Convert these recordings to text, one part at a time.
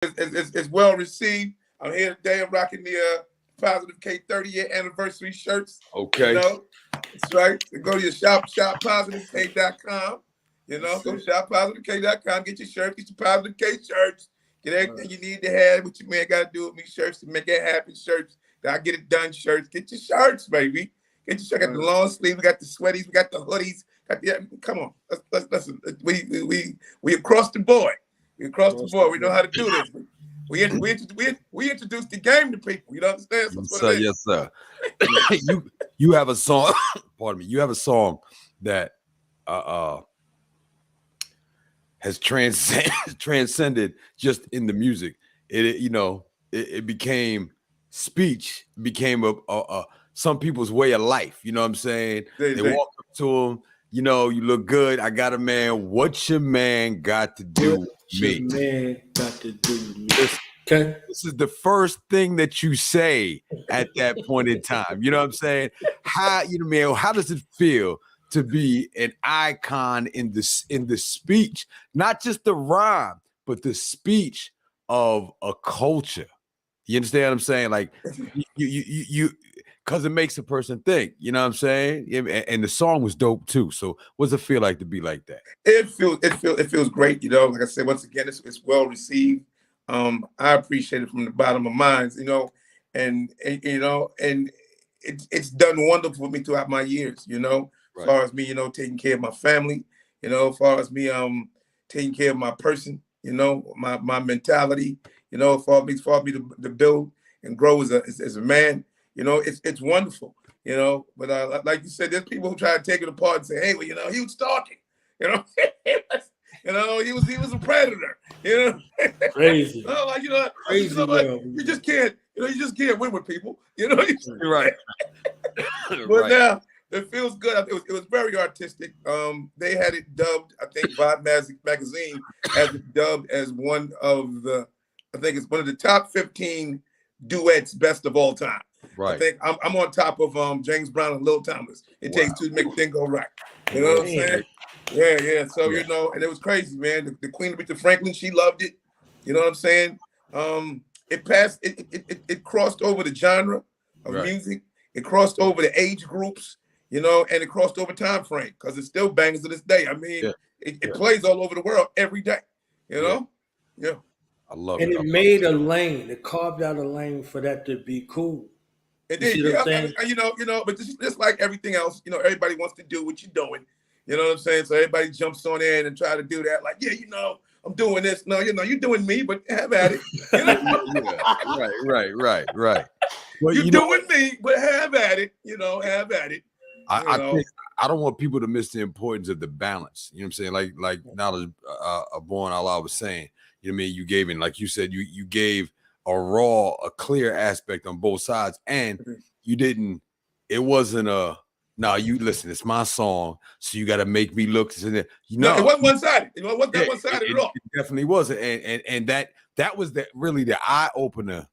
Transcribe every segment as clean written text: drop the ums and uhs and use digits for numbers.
It's well received. I'm here today. I'm rocking the Positive K 30-year anniversary shirts. Okay. You know, that's right. So go to your shoppositivek.com. You know, go shoppositivek.com. Get your shirts. Get your Positive K shirts. Get everything you need to have. What your man got to do with me shirts to make it happen. Shirts. I get it done. Shirts. Get your shirts, baby. Get your shirt. Got the long sleeve. We got the sweaties. We got the hoodies. Come on. Listen. We across the board. We across the board. We know how to do this. We introduced the game to people. You know understand? So yes, sir. you have a song. Pardon me. You have a song that has transcended just in the music. It became speech. Became a some people's way of life. You know what I'm saying? They walk up to them. You know, you look good. I got a man. What's your man got to do with me? Man got to do with me. Okay. This is the first thing that you say at that point in time. You know what I'm saying? How man? How does it feel to be an icon in the speech, not just the rhyme, but the speech of a culture? You understand what I'm saying? Like you because it makes a person think, you know what I'm saying? And the song was dope too. So what's it feel like to be like that? It feels great, you know. Like I said, once again, it's well received. I appreciate it from the bottom of mine, you know, and it's done wonderful for me throughout my years, you know, as far as me, you know, taking care of my family, you know, as far as me taking care of my person, you know, my mentality, you know, for me to build and grow as a man. You know, it's wonderful, you know, but like you said, there's people who try to take it apart and say, hey, well, you know, he was stalking, you know, you know, he was a predator, you know, crazy. No, like, you know, crazy. You just can't win with people, you know. Right. But now it feels good. It was very artistic. They had it dubbed, I think Vibe Magazine has it dubbed as one of the top 15 duets best of all time. Right. I think I'm on top of James Brown and Lil Thomas. It takes two to make a thing go right. You know what I'm saying? Yeah. So you know, and it was crazy, man. The Queen of Aretha Franklin, she loved it. You know what I'm saying? It crossed over the genre of music. It crossed over the age groups, you know, and it crossed over time frame because it's still bangers to this day. I mean, it plays all over the world every day. You know? Yeah. I love it. And it made a lane. It carved out a lane for that to be cool. It did, you know, but just like everything else, you know, everybody wants to do what you're doing. You know what I'm saying? So everybody jumps on in and try to do that. Like, yeah, you know, I'm doing this. No, you know, you're doing me, but have at it. You know? Right. Well, you're doing me, but have at it. You know, have at it. I think I don't want people to miss the importance of the balance. You know what I'm saying? Like Knowledge Born Allah was saying, you know what I mean? You gave in, like you said, you gave a raw, a clear aspect on both sides, and you didn't. It wasn't no. You listen. It's my song, so you got to make me look. No, it wasn't one-sided. You know, it wasn't one-sided at all. It definitely wasn't, and that was really the eye opener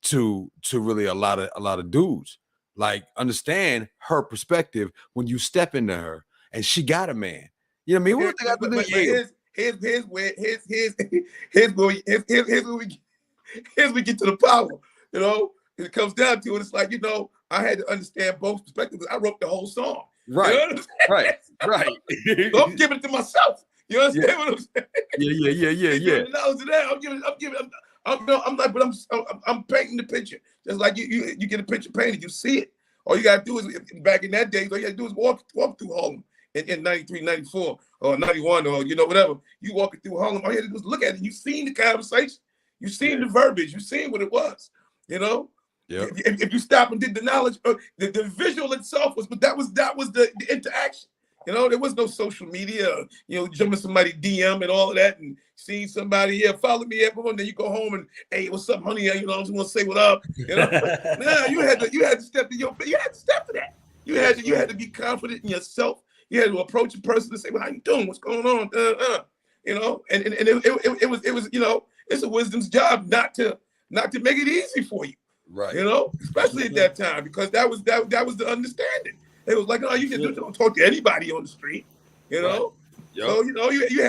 to really a lot of dudes. Like, understand her perspective when you step into her, and she got a man. You know what I mean? What they got to do? Here's we get to the power. You know, it comes down to it. It's like, you know, I had to understand both perspectives. I wrote the whole song. Right. You know right. So I'm giving it to myself. You understand what I'm saying? Yeah. Knowledge of that. I'm painting the picture. Just like you get a picture painted, you see it. All you gotta do is, back in that day, all you gotta do is walk through Harlem in 93, 94, or 91, or you know, whatever. You walking through Harlem, all you had to do is look at it. You seen the conversation, you seen the verbiage, you seen what it was, you know. Yeah. If you stop and did the knowledge, the visual itself was, but that was the interaction. You know, there was no social media, you know, jumping somebody DM and all of that, and seeing somebody, follow me, everyone. Then you go home and, hey, what's up, honey? You know, I just want to say what up. You know, nah, you had to step to that. You had to be confident in yourself. You had to approach a person and say, well, how you doing? What's going on? You know, and it was, you know, it's a wisdom's job not to make it easy for you. Right. You know, especially at that time, because that was the understanding. It was like, oh, you just don't talk to anybody on the street, you know. Right. Yep. So you know, you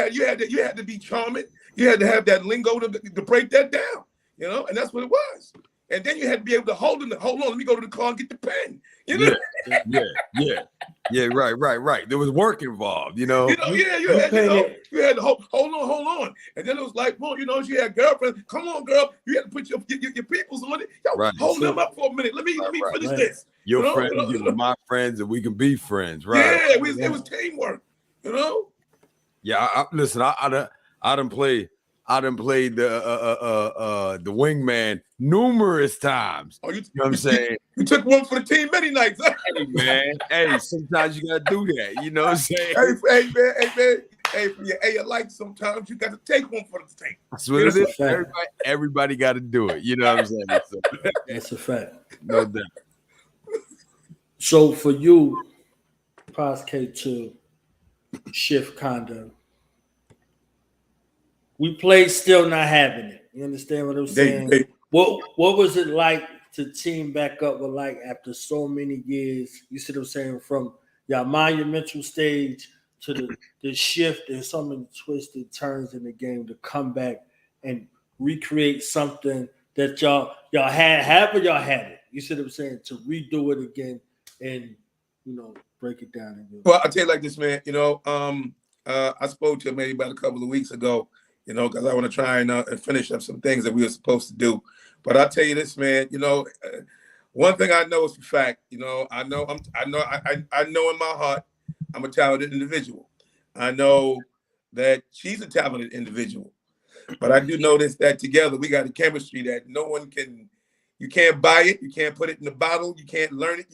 had to be charming. You had to have that lingo to break that down, you know, and that's what it was. And then you had to be able to hold on, let me go to the car and get the pen. You know? Yeah, right. There was work involved, you know. You had to hold on. And then it was like, well, you know, she had girlfriends. Come on, girl. You had to put your peoples on it. Yo, hold them up for a minute. Let me finish this. Your friends, my friends, and we can be friends, right? Yeah, it was teamwork, you know? Yeah, listen, I done played the wingman numerous times. Oh, you know what I'm saying? You took one for the team many nights. Hey, man. Hey, sometimes you gotta do that. You know what I'm saying? Hey, man. Hey, for your like sometimes you got to take one for the team. That's what it is. Everybody got to do it. You know what I'm saying? So, that's a fact. No doubt. So for you, Paz K2, Shift Conduct, we played Still Not Having It. You understand what I'm saying? What was it like to team back up with like after so many years? You see what I'm saying? From your monumental stage to the shift and some of the twisted turns in the game to come back and recreate something that y'all had it. You see what I'm saying? To redo it again and, you know, break it down again. Well, I'll tell you like this, man. You know, I spoke to him maybe about a couple of weeks ago, you know, because I want to try and finish up some things that we were supposed to do. But I'll tell you this, man, you know, one thing I know is for fact, you know, I know in my heart, I'm a talented individual. I know that she's a talented individual. But I do notice that together we got a chemistry that you can't buy it, you can't put it in the bottle, you can't learn it,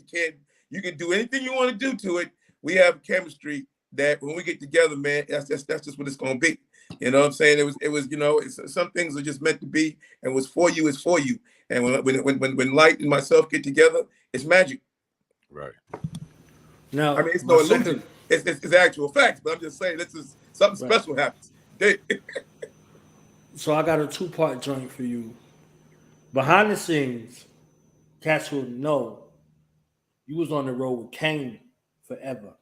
you can do anything you want to do to it. We have chemistry that when we get together, man, that's just what it's gonna be. You know what I'm saying? It was, you know, some things are just meant to be, and what's for you is for you. And when Lyte and myself get together, it's magic. Right. Now, I mean, it's no illusion. It's actual facts, but I'm just saying this is something special happens. So I got a 2-part joint for you. Behind the scenes, cats will know you was on the road with Kane forever.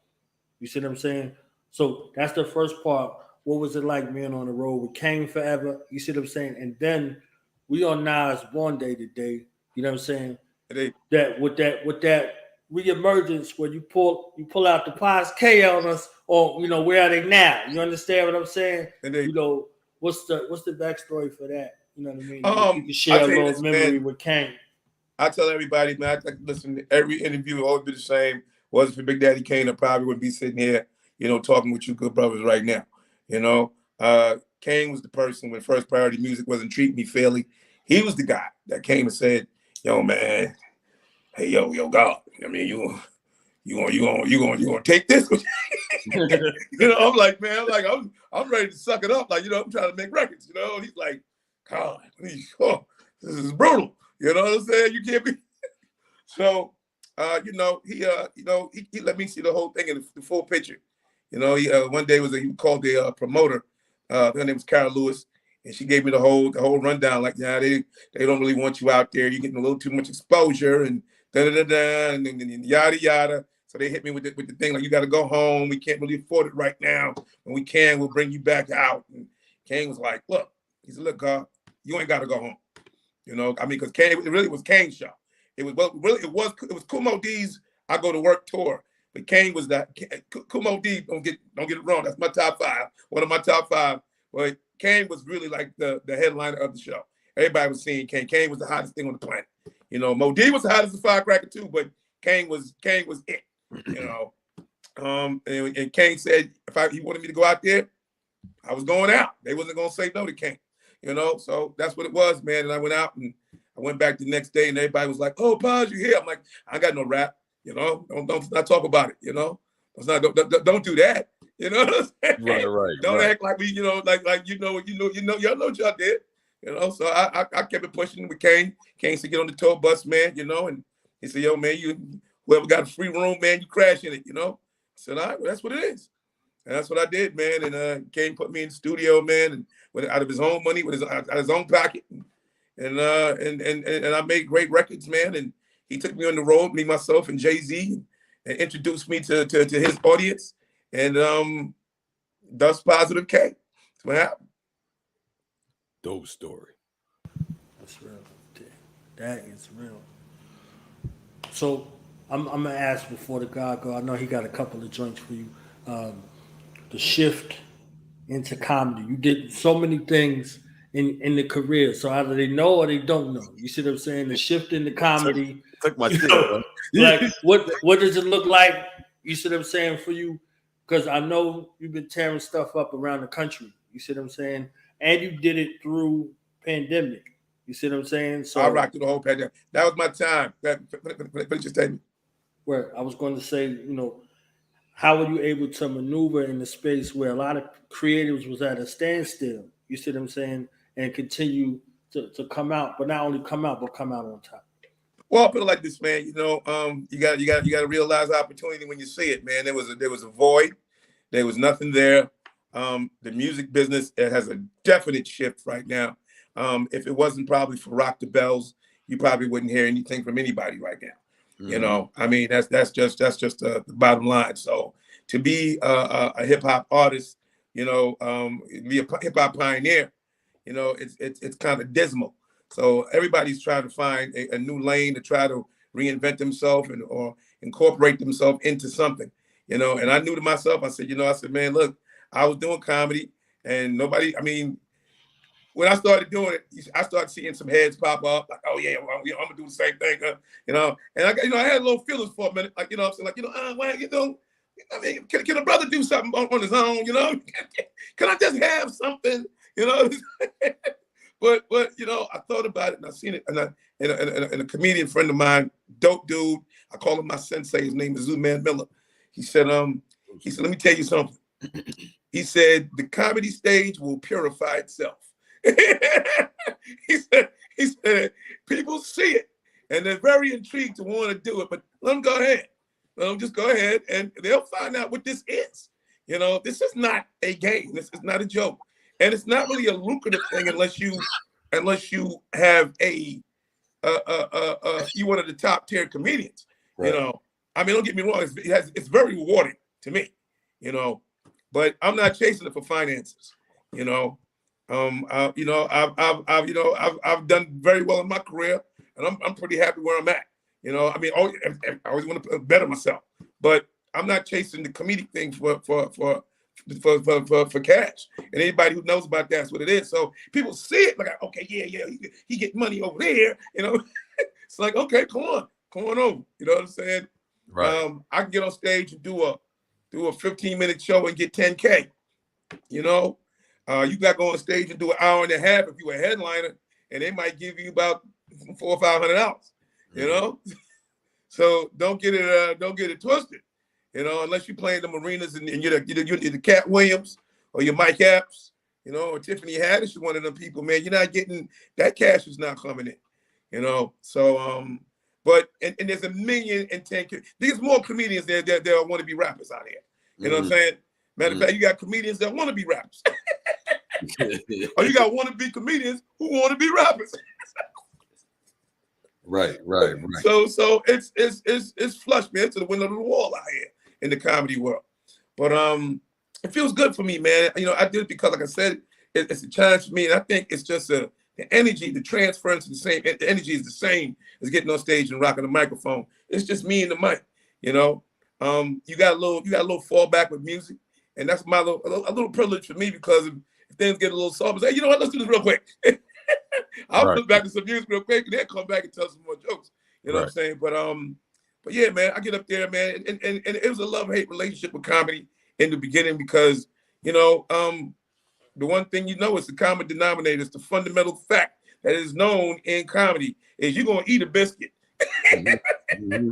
You see what I'm saying? So that's the first part. What was it like being on the road with Kane forever? You see what I'm saying? And then we on Nas Born Day today. You know what I'm saying? That with that reemergence where you pull out the Paz K on us, or you know, where are they now? You understand what I'm saying? You know, what's the backstory for that? You know what I mean? You can share a little memory with Kane. I tell everybody, man, listen, every interview will always be the same. Wasn't for Big Daddy Kane, I probably wouldn't be sitting here, you know, talking with you good brothers right now. You know, Kane was the person when First Priority Music wasn't treating me fairly. He was the guy that came and said, "Yo, man, hey, yo, God, I mean, you gonna take this?" You know, I'm like, man, I'm ready to suck it up. Like, you know, I'm trying to make records. You know, and he's like, God, this is brutal. You know what I'm saying? You can't be. So, you know, he let me see the whole thing in the full picture. You know, one day he called the promoter. Her name was Carol Lewis, and she gave me the whole rundown. Like, yeah, they don't really want you out there. You're getting a little too much exposure, and and yada yada. So they hit me with the thing like, you got to go home. We can't really afford it right now. When we can, we'll bring you back out. And Kane was like, look, he said, look, God, you ain't got to go home. You know, I mean, because Kane, it really was Kane's show. It was Kumo D's I Go to Work tour. But Kane was that. Kumo D, don't get it wrong. That's my top 5. One of my top 5. But Kane was really like the headliner of the show. Everybody was seeing Kane. Kane was the hottest thing on the planet. You know, Mo D was the hottest firecracker too, but Kane was it. You know, and Kane said if he wanted me to go out there, I was going out. They wasn't gonna say no to Kane. You know, so that's what it was, man. And I went out and I went back the next day, and everybody was like, "Oh, Paz, you here?" I'm like, "I got no rap. You know, don't not talk about it. You know, don't do that. You know what I'm saying? Right. Don't act like we, you know, like y'all know what y'all did. You know, so I kept it pushing with Kane. Kane said, "Get on the tour bus, man." You know, and he said, "Yo, man, whoever got a free room, man, you crash in it." You know, I said, "All right, well, that's what it is." And that's what I did, man. And Kane put me in the studio, man, and out of his own money, out of his own pocket, and I made great records, man. And he took me on the road, me, myself, and Jay-Z, and introduced me to his audience. And thus Positive K. That's what happened. Dope story. That's real. That is real. So I'm gonna ask before the guy go. I know he got a couple of joints for you. The shift into comedy. You did so many things in the career. So either they know or they don't know. You see what I'm saying? The shift into comedy. Took my shit, know, bro. like what does it look like? You see what I'm saying for you? Because I know you've been tearing stuff up around the country. You see what I'm saying? And you did it through pandemic. You see what I'm saying? So I rocked through the whole pandemic. That was my time. Finish your statement. Where I was going to say, how were you able to maneuver in the space where a lot of creatives was at a standstill? You see what I'm saying? And continue to come out, but not only come out, but come out on top. Well, I'll put it like this, man. You got to realize opportunity when you see it, man. There was a void. There was nothing there. The music business, it has a definite shift right now. If it wasn't probably for Rock the Bells, you probably wouldn't hear anything from anybody right now. Mm-hmm. I mean, that's just the bottom line. So to be a hip hop artist, be a hip hop pioneer, it's kind of dismal. So everybody's trying to find a new lane to try to reinvent themselves or incorporate themselves into something, And I knew to myself, I said, man, look, I was doing comedy and nobody, I mean, when I started doing it, I started seeing some heads pop up, like, oh yeah, well, I'm gonna do the same thing, And I had a little feelings for a minute, like, I'm saying, like, I mean, can a brother do something on his own, Can I just have something, But I thought about it and I seen it, and a comedian friend of mine, dope dude, I call him my sensei. His name is Zuman Miller. He said, let me tell you something. He said, the comedy stage will purify itself. He said, people see it and they're very intrigued to want to do it, but let them go ahead. Let them just go ahead and they'll find out what this is. This is not a game. This is not a joke. And it's not really a lucrative thing unless you have you one of the top tier comedians. Right. I mean, don't get me wrong. It's very rewarding to me. But I'm not chasing it for finances. I've done very well in my career, and I'm pretty happy where I'm at. I mean, I always want to better myself, but I'm not chasing the comedic thing for cash. And anybody who knows about that's what it is. So people see it like, okay, yeah, he get money over there. It's like, okay, come on over. You know what I'm saying? Right. I can get on stage and do a 15-minute show and get 10K. You got to go on stage and do an hour and a half if you're a headliner, and they might give you about $400 or $500. So don't get it twisted. Unless you're playing them arenas and you're the Cat Williams or your Mike Epps, or Tiffany Haddish is one of them people, man. You're not getting that cash is not coming in, So but there's 1,010,000. There's more comedians there that want to be rappers out here. You know what I'm saying? Matter of fact, you got comedians that want to be rappers. Or you got wannabe comedians who want to be rappers. Right. So it's flush, man, to the window of the wall out here in the comedy world. But it feels good for me, man. I did it because, like I said, it's a challenge for me, and I think it's just the energy, the transference is the same. The energy is the same as getting on stage and rocking the microphone. It's just me and the mic. You got a little fallback with music, and that's a little privilege for me because if things get a little soft, say, you know what, let's do this real quick. I'll put back to some music real quick, and then come back and tell some more jokes. You know what I'm saying? But yeah, man, I get up there, man, and it was a love-hate relationship with comedy in the beginning because, the one thing is the common denominator. It's the fundamental fact that is known in comedy is you're gonna eat a biscuit. Mm-hmm.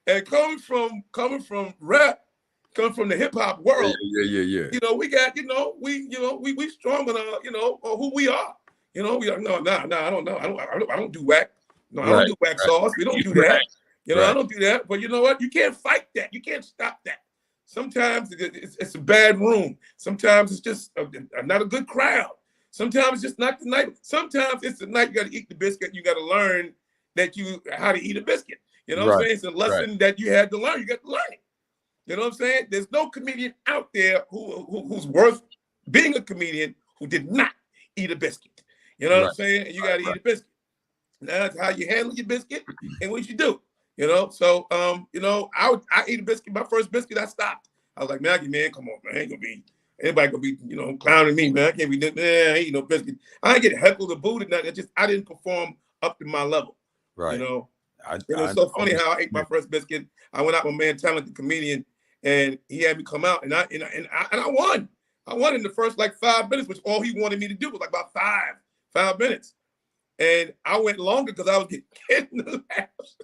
And coming from rap, coming from the hip hop world. Yeah. We got, we strong on who we are. We are I don't know. I don't do whack. No, I don't do whack sauce. We don't do that. I don't do that. But you know what? You can't fight that. You can't stop that. Sometimes it's a bad room. Sometimes it's just not a good crowd. Sometimes it's just not the night. Sometimes it's the night you got to eat the biscuit. You got to learn how to eat a biscuit. You know what I'm saying? It's a lesson that you had to learn. You got to learn it. You know what I'm saying? There's no comedian out there who's worth being a comedian who did not eat a biscuit. You know what Right. I'm saying? And you got to eat a biscuit. That's how you handle your biscuit and what you do. You know, so I eat a biscuit. My first biscuit, I stopped. I was like, Maggie, man, come on, man, ain't gonna be anybody gonna be clowning me, man. I can't be doing, man. I ain't eat no biscuit. I ain't get heckled or booed or nothing. I didn't perform up to my level. Right. It was so funny how I ate my first biscuit. I went out with my man, talented comedian, and he had me come out, and I won. I won in the first like 5 minutes, which all he wanted me to do was like about five minutes. And I went longer because I was getting the laughs.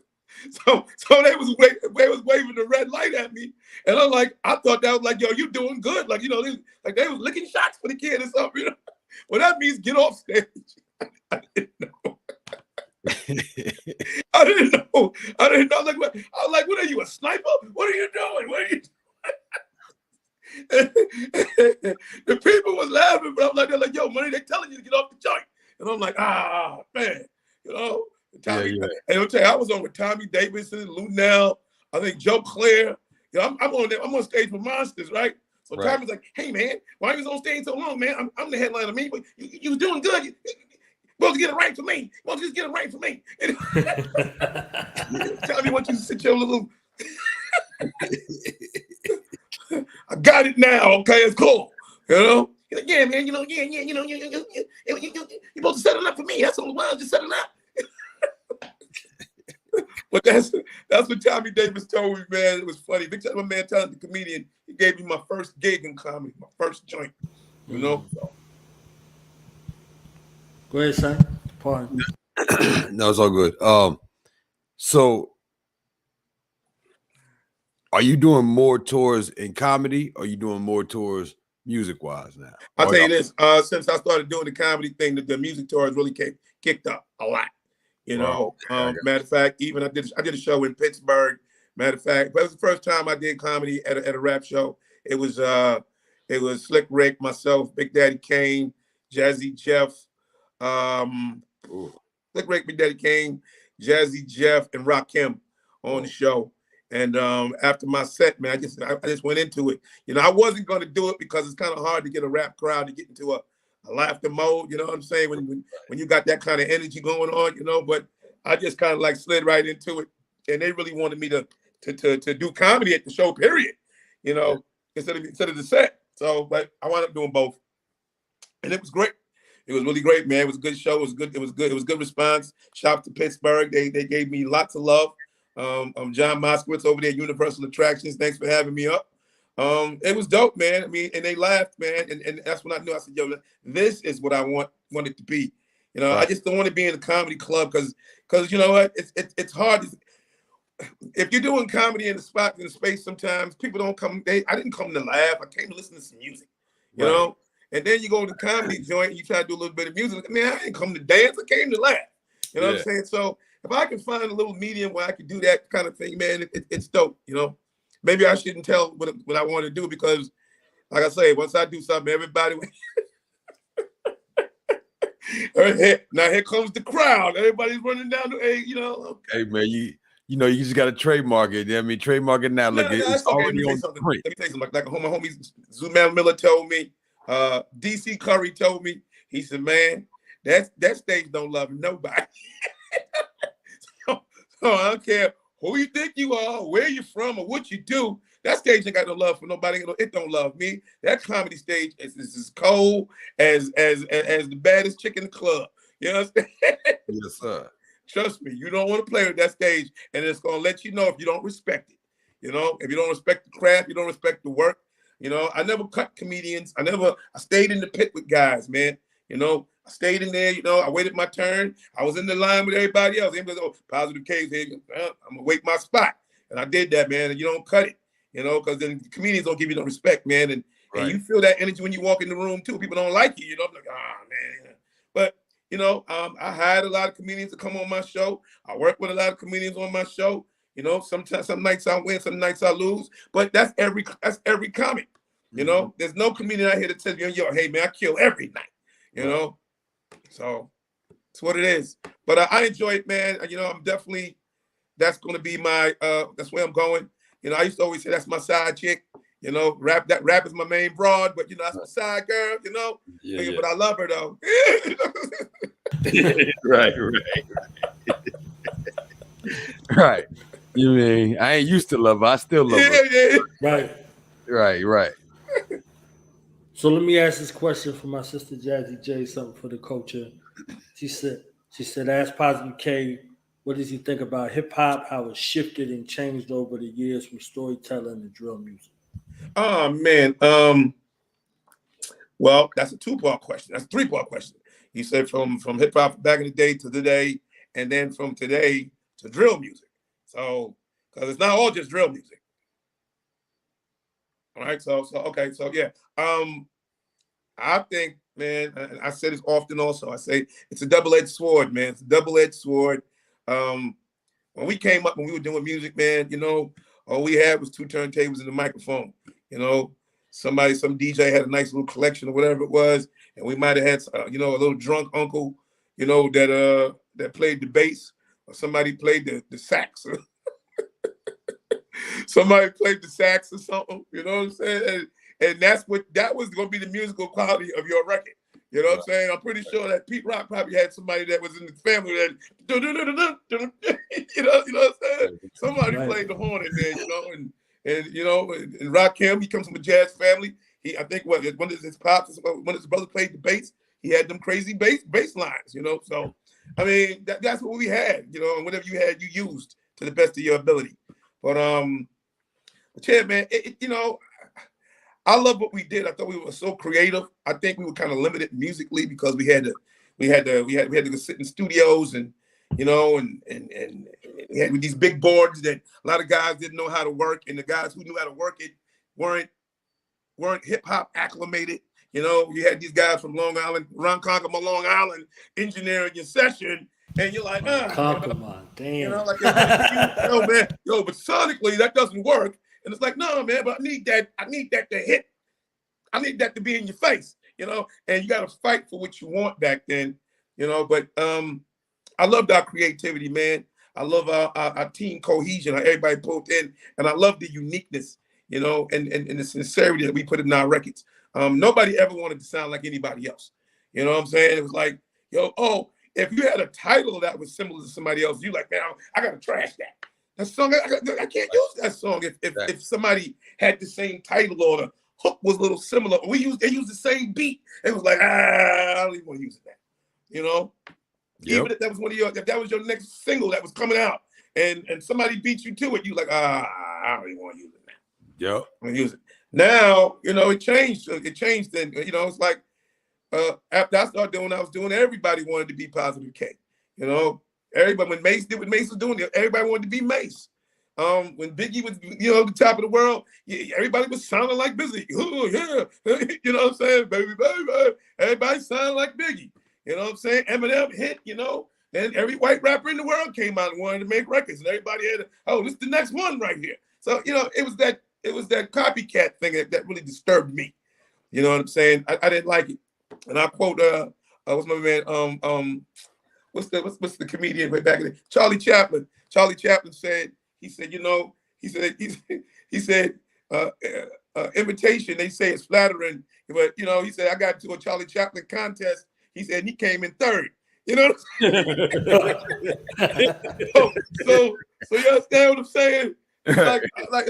So they was waving the red light at me, and I'm like, I thought that was like, yo, you doing good, like they was licking shots for the kid or something. Well, that means get off stage. I didn't know. I didn't know. Like, what? I was like, what are you, a sniper? What are you doing? What are you doing? The people was laughing, but I'm like, they're like, yo, money, they telling you to get off the joint. And I'm like, man, Tommy, and I'll tell you, I was on with Tommy Davidson, Lou Nell, I think Joe Claire. I'm on stage with Monsters, right? So right. Tommy's like, hey man, why are you on stage so long, man? I'm the headliner, me, but you was doing good. You supposed to get it right for me. Why don't you just get it right for me? Tell me what you sit your little. I got it now. Okay, it's cool. He's like, yeah, man. You're supposed to set it up for me. That's all the while, just set it up. But that's what Tommy Davis told me, man. It was funny. Big time, my man, talented comedian. He gave me my first gig in comedy, my first joint. So. Go ahead, son. Pardon. No, it's all good. So are you doing more tours in comedy, or are you doing more tours music-wise now? I'll tell you this, since I started doing the comedy thing, the music tours really kicked up a lot. Matter of fact, even I did a show in Pittsburgh. Matter of fact, but it was the first time I did comedy at a rap show. It was Slick Rick, myself, Big Daddy Kane, Jazzy Jeff, Slick Rick, Big Daddy Kane, Jazzy Jeff, and Rakim on the show. And after my set, man, I just went into it. I wasn't going to do it because it's kind of hard to get a rap crowd to get into a laughter mode. You know what I'm saying? When you got that kind of energy going on, but I just kind of like slid right into it. And they really wanted me to do comedy at the show, period. Instead of the set. So, but I wound up doing both, and it was great. It was really great, man. It was a good show. It was good. It was good response. Shout out to Pittsburgh. They gave me lots of love. John Moskowitz over there at Universal Attractions. Thanks for having me up. It was dope, man. I mean, and they laughed, man. And that's when I knew. I said, yo, this is what I want it to be. Right. I just don't want to be in a comedy club because you know what? It's hard. If you're doing comedy in the space, sometimes people don't come. I didn't come to laugh. I came to listen to some music, you know. And then you go to the comedy joint and you try to do a little bit of music. Man, I didn't come to dance. I came to laugh. You know what I'm saying? So if I can find a little medium where I can do that kind of thing, man, it's dope. Maybe I shouldn't tell what I want to do because, like I say, once I do something, everybody. Now here comes the crowd. Everybody's running down the okay. Hey man, you just got to trademark it. I mean, trademark it now. Look, it's already on the print. Let me tell you something. Like my homies, Zuman Miller told me, DC Curry told me. He said, "Man, that stage don't love nobody." so I don't care who you think you are, where you from, or what you do. That stage ain't got no love for nobody. It don't love me. That comedy stage is as cold as the baddest chick in the club. You know what I'm saying? Yes, sir. Trust me, you don't want to play with that stage, and it's gonna let you know if you don't respect it. If you don't respect the craft, you don't respect the work. I never cut comedians. I stayed in the pit with guys, man. I stayed in there. I waited my turn. I was in the line with everybody else. Everybody goes, positive case here. I'm gonna wait my spot, and I did that, man. And you don't cut it, because then comedians don't give you no respect, man. And you feel that energy when you walk in the room too. People don't like you. I'm like, man. But I hired a lot of comedians to come on my show. I work with a lot of comedians on my show. Sometimes some nights I win, some nights I lose. But that's every comic. There's no comedian out here that tells you, yo, hey man, I kill every night. So it's what it is. But I enjoy it, man. I'm definitely, that's going to be my, that's where I'm going. I used to always say that's my side chick. You know, rap is my main broad, but you know, that's my side girl, you know. Yeah. But I love her though. Right. Right. You mean I ain't used to love her. I still love her. Yeah. Right. So let me ask this question for my sister Jazzy J, something for the culture. She said, ask Positive K, what does he think about hip hop, how it shifted and changed over the years from storytelling to drill music? Oh man. Well, that's a 2-part question. That's a 3-part question. He said from hip hop back in the day to today, and then from today to drill music. So, because it's not all just drill music. All right. So yeah. I think, man, and I say this often also. I say it's a double-edged sword, man. It's a double-edged sword. When we came up and we were doing music, man, you know, all we had was 2 turntables and a microphone. You know, some DJ had a nice little collection or whatever it was, and we might have had, you know, a little drunk uncle, you know, that played the bass, or somebody played the sax. Somebody played the sax or something. You know what I'm saying? And that was going to be the musical quality of your record. You know what I'm saying? I'm pretty sure that Pete Rock probably had somebody that was in the family that, you know what I'm saying? Somebody played the horn in there, you know, and you know, and Rakim, he comes from a jazz family. I think one of his pops, one of his brothers played the bass. He had them crazy bass lines, you know. So, I mean, that's what we had, you know, and whatever you had, you used to the best of your ability. But yeah, man, you know, I love what we did. I thought we were so creative. I think we were kind of limited musically because we had to go sit in studios and, you know, and we had these big boards that a lot of guys didn't know how to work, and the guys who knew how to work it weren't hip hop acclimated. You know, you had these guys from Long Island, Ron Conquer, Long Island, engineering your session, and you're like, damn. You know, like, man, but sonically that doesn't work. And it's like, no, man, but I need that to hit. I need that to be in your face, you know, and you got to fight for what you want back then, you know, but I loved our creativity, man. I love our team cohesion, how everybody pulled in, and I love the uniqueness, you know, and the sincerity that we put in our records. Nobody ever wanted to sound like anybody else. You know what I'm saying? It was like, if you had a title that was similar to somebody else, you like, man, I got to trash that. That song, I can't use that song if somebody had the same title or the hook was a little similar. They used the same beat. It was like, I don't even want to use that. You know? Yep. Even if that was if that was your next single that was coming out and somebody beat you to it, you like, I don't even want to use it now. Yep. I'm gonna use it. Now, you know, it changed. It changed then. You know, it's like after I started doing what I was doing, everybody wanted to be Positive K. You know, everybody, when Mace did what Mace was doing, everybody wanted to be Mace. When Biggie was, you know, the top of the world, everybody was sounding like Biggie. Ooh, yeah. You know what I'm saying? Baby. Everybody sounded like Biggie. You know what I'm saying? Eminem hit, you know, and every white rapper in the world came out and wanted to make records, and everybody had, this is the next one right here. So, you know, it was that copycat thing that really disturbed me. You know what I'm saying? I didn't like it. And I quote, what's my man? What's the comedian way back in the Charlie Chaplin. Charlie Chaplin said, he said, imitation, they say it's flattering, but you know, he said, I got to a Charlie Chaplin contest. He said he came in third. You know what I'm saying? so you understand what I'm saying? It's like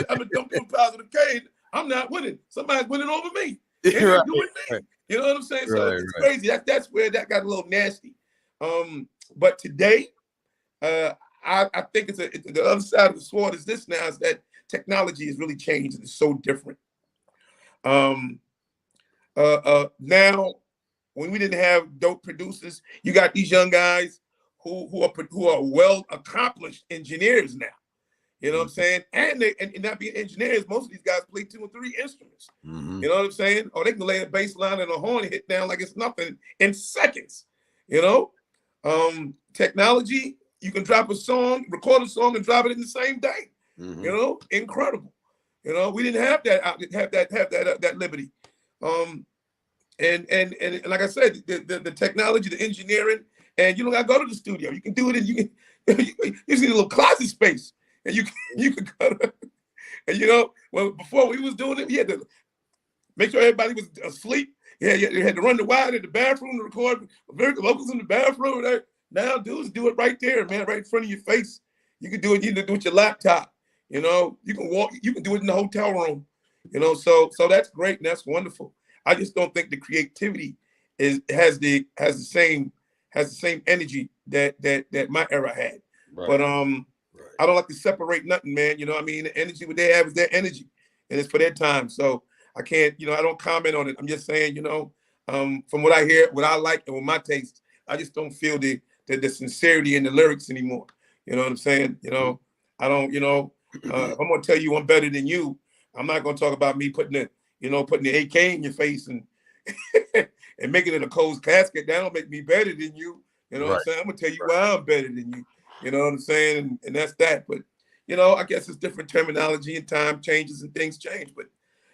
I'm a dump on Positive K. I'm not winning. Somebody's winning over me. They ain't doing me. You know what I'm saying? So it's crazy. That's where that got a little nasty. But today, I think it's the other side of the sword is this now, is that technology has really changed. It's so different. Now, when we didn't have dope producers, you got these young guys who are well accomplished engineers now. You know what I'm saying? And not being engineers, most of these guys play 2 or 3 instruments. Mm-hmm. You know what I'm saying? Or they can lay a bass line and a horn hit down like it's nothing in seconds. You know? Technology, you can drop a song, record a song, and drop it in the same day. Mm-hmm. You know, incredible. You know, we didn't have that liberty. And like I said, the technology, the engineering, and you don't gotta go to the studio. You can do it, and you see a little closet space, and you can go to, And you know, well, before we was doing it, we had to make sure everybody was asleep. Yeah, you had to run the wire in the bathroom to record vocals in the bathroom. Now, dudes do it right there, man, right in front of your face. You can do it. You can do it with your laptop. You know, you can walk. You can do it in the hotel room. You know, so that's great and that's wonderful. I just don't think the creativity has the same energy that my era had. Right. But I don't like to separate nothing, man. You know what I mean? The energy what they have is their energy, and it's for their time. So I can't, you know, I don't comment on it. I'm just saying, you know, from what I hear, what I like, and with my taste, I just don't feel the sincerity in the lyrics anymore. You know what I'm saying? You know, I don't, you know, if I'm gonna tell you I'm better than you, I'm not gonna talk about me putting the AK in your face and and making it a closed casket. That don't make me better than you. You know what I'm saying? I'm gonna tell you why I'm better than you. You know what I'm saying? And that's that. But you know, I guess it's different terminology and time changes and things change. But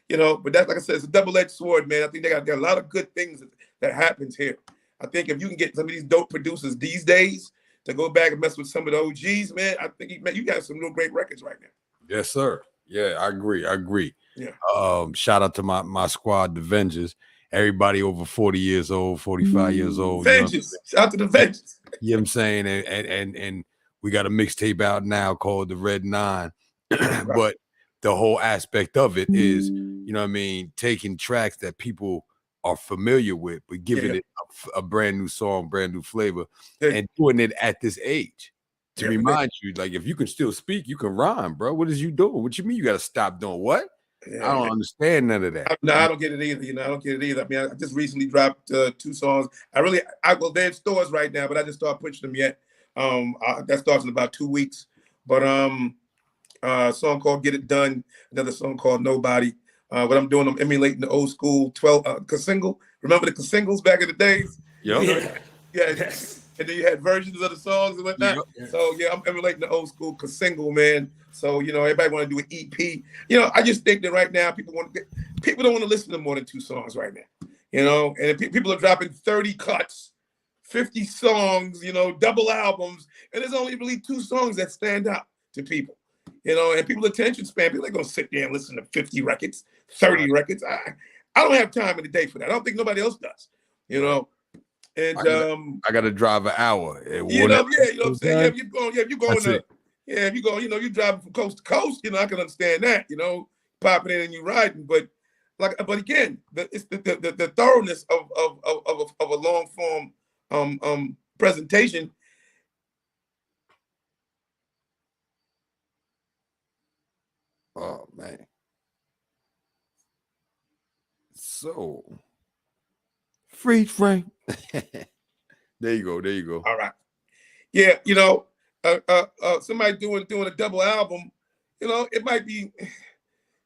you know, but that's like I said, it's a double-edged sword, man. I think they got a lot of good things that happens here. I think if you can get some of these dope producers these days to go back and mess with some of the OGs, man, I think you got some real great records right now. Yes, sir. Yeah, I agree. Yeah. Shout out to my squad, the Vengers. Everybody over 40 years old, 45 years old. Vengeance. Shout out to the Vengeance. You know what I'm saying? And we got a mixtape out now called The Red Nine. Right. But the whole aspect of it is, you know what I mean, taking tracks that people are familiar with, but giving it a brand new song, brand new flavor, and doing it at this age. To remind you, like, if you can still speak, you can rhyme, bro. What is you doing? What you mean you got to stop doing what? I don't understand none of that. I don't get it either. You know, I don't get it either. I mean, I just recently dropped 2 songs. Well, they're in stores right now, but I just started pushing them yet. That starts in about 2 weeks. But a song called "Get It Done," another song called "Nobody." What I'm doing, I'm emulating the old school 12 single. Remember the singles back in the days? Yeah. Yes. And then you had versions of the songs and whatnot. Yep. So yeah, I'm emulating the old school single, man. So you know, everybody want to do an EP. You know, I just think that right now people don't want to listen to more than 2 songs right now. You know, and people are dropping 30 cuts, 50 songs. You know, double albums, and there's only really 2 songs that stand out to people. You know, and people's attention span. People are gonna sit there and listen to 50 records, 30 records. I don't have time in the day for that. I don't think nobody else does. You know. And I got to drive an hour. You know what I'm saying? If you go, you know, you driving from coast to coast, you know, I can understand that, you know, popping in and you riding, but again, it's the thoroughness of a long form presentation. Oh man. So free Frank. There you go. All right. Yeah, you know, somebody doing a double album, you know, it might be,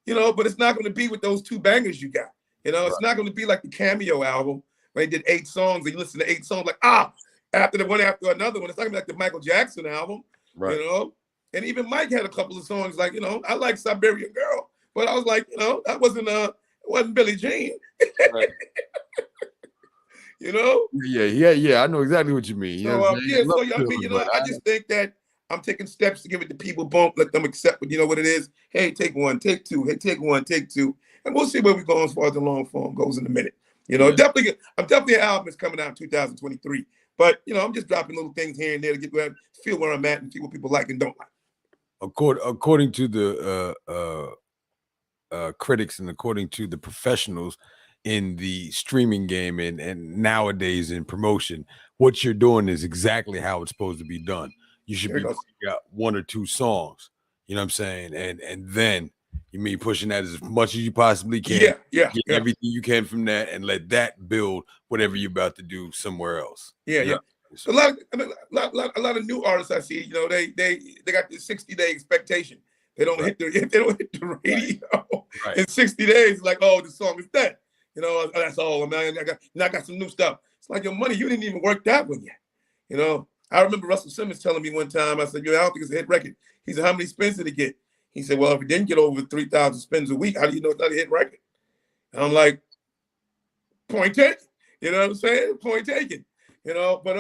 you know, but it's not going to be with those 2 bangers you got. You know, it's not going to be like the Cameo album where they did 8 songs and you listen to 8 songs like after the one after another one. It's not going to be like the Michael Jackson album, right? You know, and even Mike had a couple of songs like, you know, I like Siberian Girl, but I was like, you know, that wasn't Billie Jean. Right. You know? Yeah. I know exactly what you mean. So, I just think that I'm taking steps to give it to people, let them accept it. You know what it is? Hey, take 1, take 2. Hey, take 1, take 2. And we'll see where we go as far as the long form goes in a minute. You know, definitely an album is coming out in 2023. But, you know, I'm just dropping little things here and there to feel where I'm at and see what people like and don't like. According to the critics and according to the professionals in the streaming game and nowadays in promotion, what you're doing is exactly how it's supposed to be done. You should be putting out 1 or 2 songs, you know what I'm saying? And then you mean pushing that as much as you possibly can. Get everything you can from that and let that build whatever you're about to do somewhere else. Yeah. So a lot of new artists I see, you know, they got this 60-day expectation. They don't hit the radio in 60 days. Like, oh, the song is dead. You know, that's all. I got some new stuff. It's like your money. You didn't even work that one yet. You know, I remember Russell Simmons telling me one time. I said, I don't think it's a hit record. He said, how many spins did it get? He said, well, if it didn't get over 3,000 spins a week, how do you know it's not a hit record? And I'm like, point taken. You know what I'm saying? Point taken. You know, but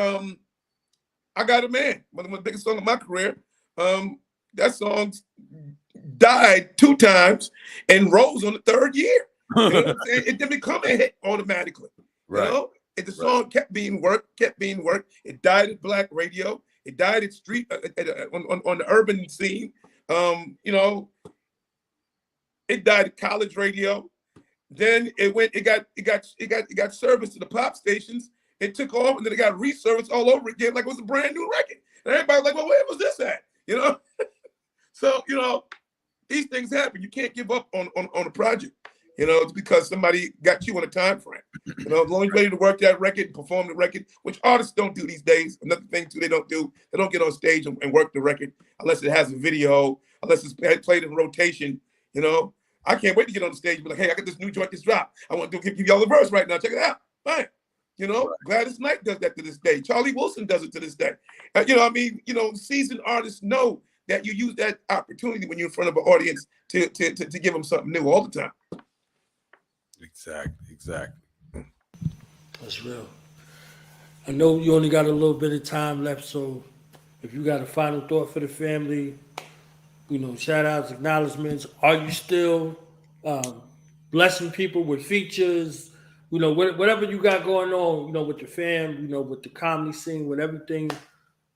I Got a Man, one of the biggest songs of my career. That song's died 2 times and rose on the 3rd year. You know what I'm saying? It didn't become a hit automatically. Right. You know, and the song kept being worked. It died at black radio. It died at street on the urban scene. You know, it died at college radio. Then it got service to the pop stations. It took off, and then it got reserviced all over again, like it was a brand new record. And everybody was like, well, where was this at? You know? So, you know, these things happen. You can't give up on a project. You know, it's because somebody got you on a time frame. You know, as long as you're ready to work that record and perform the record, which artists don't do these days. Another thing too, they don't get on stage and work the record unless it has a video, unless it's played in rotation. You know, I can't wait to get on the stage and be like, hey, I got this new joint that's dropped. I want to give y'all the verse right now. Check it out. Fine. You know, Gladys Knight does that to this day. Charlie Wilson does it to this day. You know, I mean, you know, seasoned artists know that you use that opportunity when you're in front of an audience to give them something new all the time. Exactly. That's real. I know you only got a little bit of time left, so if you got a final thought for the family, you know, shout outs, acknowledgments. Are you still blessing people with features? You know, whatever you got going on, you know, with your fam, you know, with the comedy scene, with everything.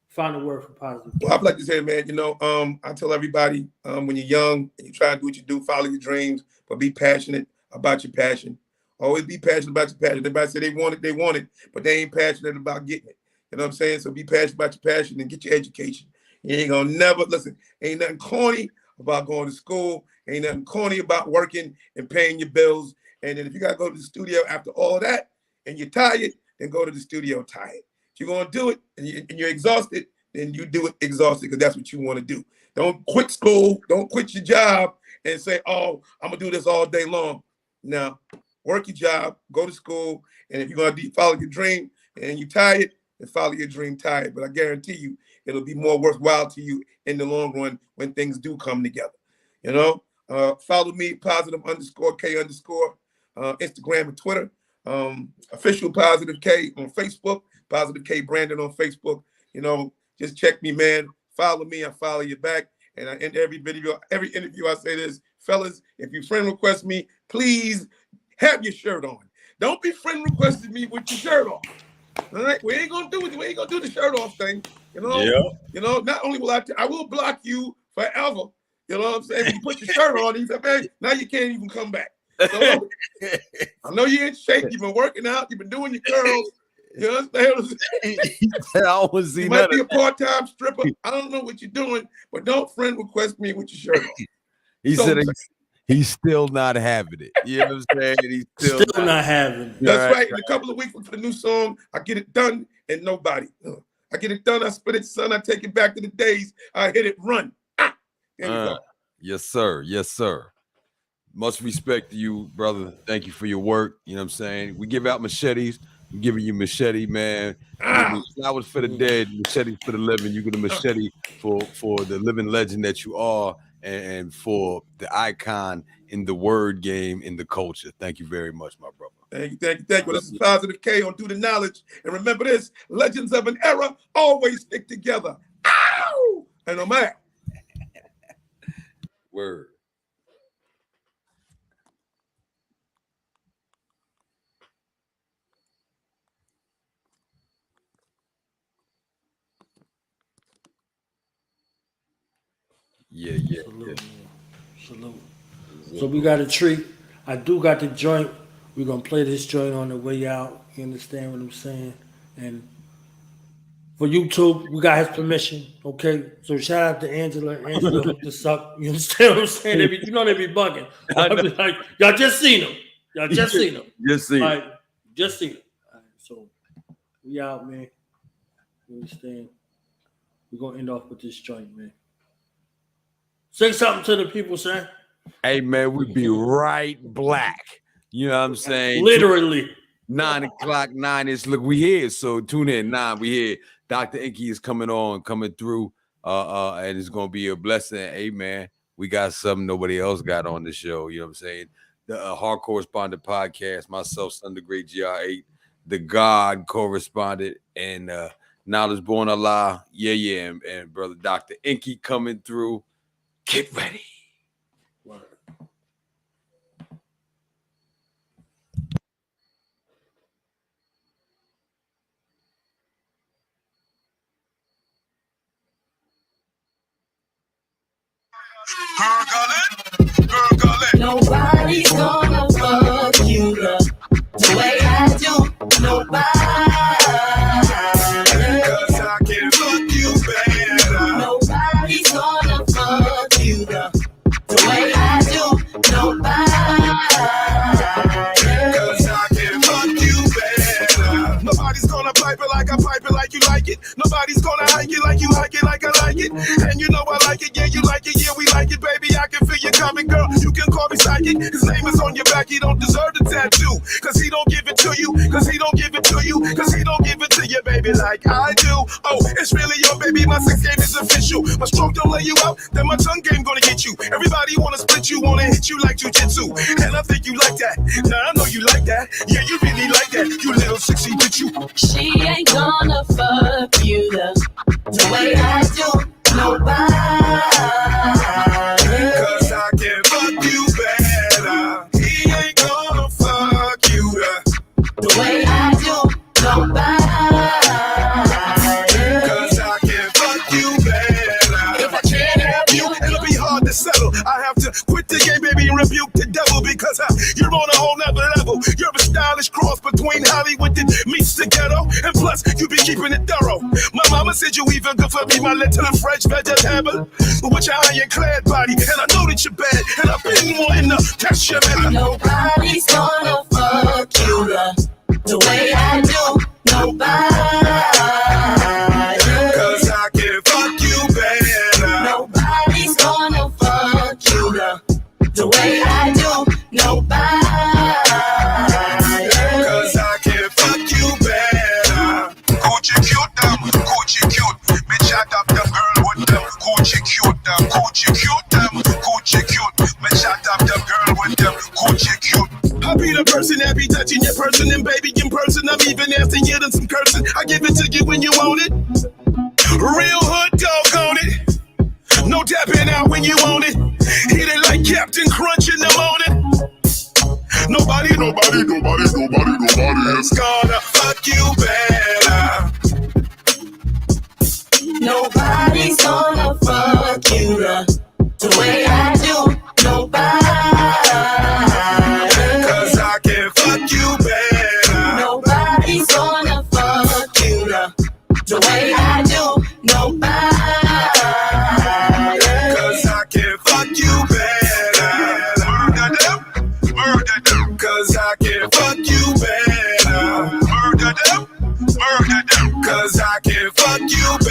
Final word for positive. Well, I'd like to say, man, you know, I tell everybody when you're young and you try to do what you do, follow your dreams, but be passionate about your passion. Always be passionate about your passion. Everybody say they want it, but they ain't passionate about getting it. You know what I'm saying? So be passionate about your passion and get your education. You ain't gonna never, listen, ain't nothing corny about going to school. Ain't nothing corny about working and paying your bills. And then if you gotta go to the studio after all that and you're tired, then go to the studio tired. If you're gonna do it and you're exhausted, then you do it exhausted because that's what you want to do. Don't quit school. Don't quit your job and say, oh, I'm gonna do this all day long. No, work your job, go to school, and if you're gonna follow your dream and you're tired, then follow your dream tired. But I guarantee you, it'll be more worthwhile to you in the long run when things do come together. You know, follow me, +_K_, Instagram and Twitter. Official Positive K on Facebook, Positive K Brandon on Facebook. You know, just check me, man. Follow me, I follow you back. And I end every video, every interview, I say this, fellas, if you friend request me, please have your shirt on. Don't be friend requesting me with your shirt off. All right, we ain't gonna do it. We ain't gonna do the shirt off thing. You know, You know, not only will I will block you forever. You know what I'm saying? When you put your shirt on, you say, man, now you can't even come back. So, I know you're in shape. You've been working out. You've been doing your curls. You understand? You might be a part-time stripper. I don't know what you're doing, but don't friend request me with your shirt on. He said he's still not having it. You know what I'm saying? He's still not having it. That's right. In a couple of weeks for the new song, I get it done and nobody. I get it done. I spit it, son. I take it back to the days. I hit it, run. There you go. Yes, sir. Yes, sir. Much respect to you, brother. Thank you for your work. You know what I'm saying? We give out machetes. I'm giving you machete, man. Flowers for the dead, machete for the living. You get a machete for the living legend that you are, and for the icon in the word game, in the culture. Thank you very much, my brother. Thank you. Well, this is Positive K on Do the Knowledge. And remember this, legends of an era always stick together. Ow! And I'm out. Word. Yeah. Salute. So we got a treat. I do got the joint. We're gonna play this joint on the way out. You understand what I'm saying? And for YouTube, we got his permission. Okay. So shout out to Angela. Angela hooked us up. You understand what I'm saying? They be bugging. I be like, y'all just seen him. Just seen him. Just seen him. All right, so we out, man. You understand? We're gonna end off with this joint, man. Say something to the people, son. Hey, man, we be right black. You know what I'm saying? Literally. 9 o'clock, 9-ish. Look, we here. So tune in. 9, we here. Dr. Inky is coming through. And it's gonna be a blessing. Hey, man, we got something nobody else got on the show. You know what I'm saying? The Hard Correspondent Podcast, myself, Son the Great GR8, the God Correspondent, and Knowledge Born Allah. Yeah, and brother Dr. Inky coming through. Get ready. Gurgle it. Nobody's gonna fuck you the way I do. Nobody. Cause I can fuck you better. Nobody's gonna fuck you the way I do. Nobody. Cause I can fuck you better. Nobody's gonna pipe it like I pipe it like you like it. Nobody's gonna hike it like you like it like I like it. And you know I like it, yeah, you like it, yeah, we like it, baby. I can feel you coming, girl. You can call me psychic. His name is on your back, he don't deserve the tattoo. Cause he don't give it to you, cause he don't give it to you, cause he don't give it to you, baby, like I do. Oh, it's really your baby, my sex game is official. My stroke don't lay you out, then my tongue game gonna get you. Everybody wanna split you, wanna hit you like jujitsu. And I think you like that, now I know you like that. Yeah, you really like that, you little sexy bitch, you. She ain't gonna fuck you the way I do. Nobody. Cause I can fuck you better. He ain't gonna fuck you the way I do. Nobody. Cause I can fuck you better. If I can't have you, it'll be hard to settle. I have to quit the game, baby, and rebuke the devil. Because you're on a whole nother level. You're a stylish cross between Hollywood that meets the ghetto. And plus, you be keeping it thorough. My mama said you even good for me, my little French vegetable. With your ironclad body, and I know that you're bad, and I've been wanting to catch you, man. Nobody's gonna fuck you the way I do. Nobody. Cause I can fuck you better. Nobody's gonna fuck you the way I do. Nobody. Cause I can fuck you better. Coochie cute them, coochie cute. Me chat up them girl with them. Coochie cute them, coochie cute them, coochie cute. Me chat up them girl with them. Coochie cute. I be the person that be touching your person, and baby in person I'm even asking you than some cursing. I give it to you when you want it. Real hood dog on it. No tapping out when you want it. Hit it like Captain Crunch in the morning. Nobody is gonna fuck you better. Nobody's gonna fuck you the way I do. Nobody. Cause I can fuck you better. Nobody's gonna fuck you the way I do. Nobody. Cause I can fuck you better. Murder them. Cause I can fuck you better. Murder them. Cause I can fuck you better.